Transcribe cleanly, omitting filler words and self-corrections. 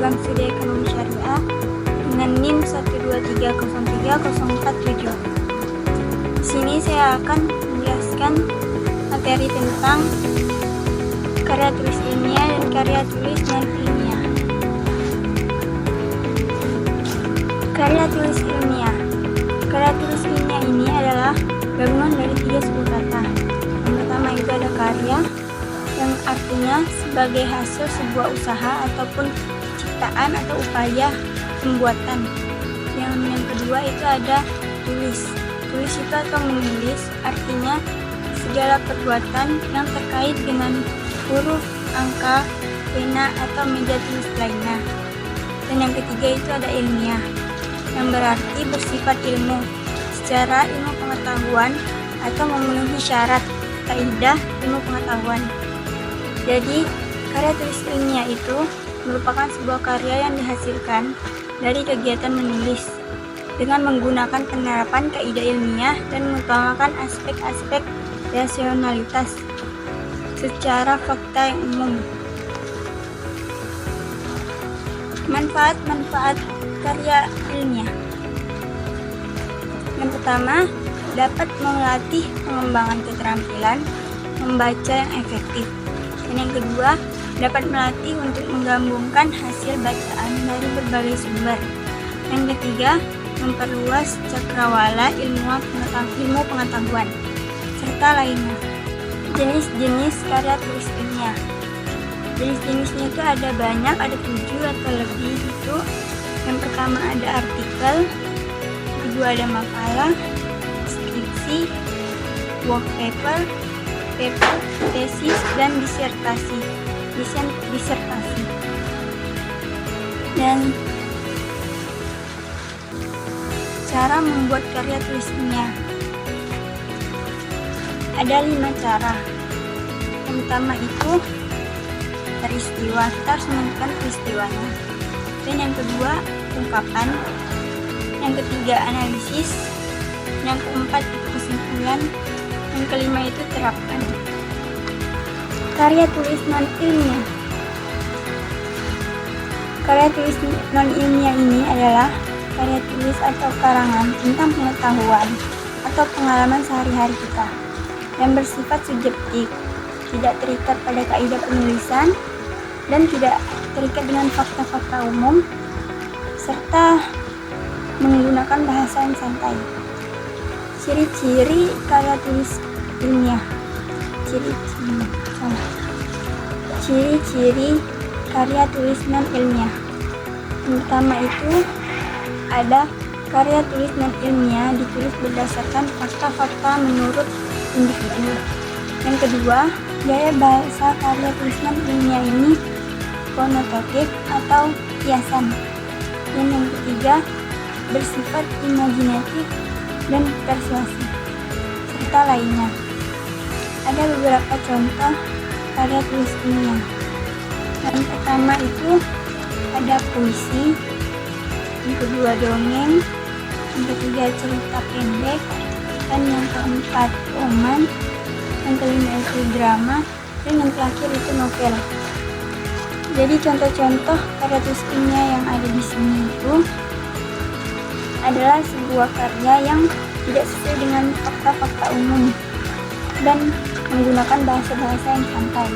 Bank Studi Ekonomi Syariah dengan NIM 123030447. Di sini saya akan menjelaskan materi tentang karya tulis ilmiah dan karya tulis non-ilmiah. Karya tulis ilmiah. Karya tulis ilmiah ini adalah gabungan dari 3 suku kata. Yang pertama itu ada karya, yang artinya sebagai hasil sebuah usaha ataupun ciptaan atau upaya pembuatan. Yang kedua itu ada tulis. Tulis itu atau menulis artinya segala perbuatan yang terkait dengan huruf, angka, pena, atau media tulis lainnya. Dan yang ketiga itu ada ilmiah, yang berarti bersifat ilmu, secara ilmu pengetahuan atau memenuhi syarat kaidah ilmu pengetahuan. Jadi, karya tulis ilmiah itu merupakan sebuah karya yang dihasilkan dari kegiatan menulis dengan menggunakan penerapan kaidah ilmiah dan mengutamakan aspek-aspek rasionalitas secara fakta yang umum. Manfaat-manfaat karya ilmiah. Yang pertama, dapat melatih pengembangan keterampilan membaca yang efektif. Dan yang kedua, dapat melatih untuk menggabungkan hasil bacaan dari berbagai sumber. Yang ketiga, memperluas cakrawala ilmu pengetahuan, serta lainnya. Jenis-jenis karya tulis ilmiah. Jenis-jenisnya itu ada banyak, ada 7 atau lebih itu. Yang pertama ada artikel, yang kedua ada makalah, skripsi, work paper, tesis, dan disertasi. Dan cara membuat karya tulis ilmiah. Ada 5 cara. Yang pertama itu peristiwa, kita harus menentukan peristiwanya. Dan yang kedua ungkapan. Yang ketiga analisis. Yang keempat itu kesimpulan. Yang kelima itu terapkan. Karya tulis non-ilmiah. Karya tulis non-ilmiah ini adalah karya tulis atau karangan tentang pengetahuan atau pengalaman sehari-hari kita yang bersifat subjektif, tidak terikat pada kaidah penulisan dan tidak terikat dengan fakta-fakta umum, serta menggunakan bahasa yang santai. Ciri-ciri karya tulis ilmiah. Ciri-ciri karya tulis non-ilmiah. Yang pertama itu ada karya tulis non-ilmiah ditulis berdasarkan fakta-fakta menurut individu. Yang kedua, gaya bahasa karya tulis non-ilmiah ini konotatif atau kiasan. Dan yang ketiga, bersifat imajinatif dan persuasi, serta lainnya. Ada beberapa contoh karya tulis ilmiah. Yang pertama itu ada puisi, yang kedua dongeng, yang ketiga cerita pendek, dan yang keempat roman, yang kelima itu drama, dan yang terakhir itu novel. Jadi contoh-contoh karya tulis ilmiah yang ada di sini itu adalah sebuah karya yang tidak sesuai dengan fakta-fakta umum dan menggunakan bahasa-bahasa yang santai.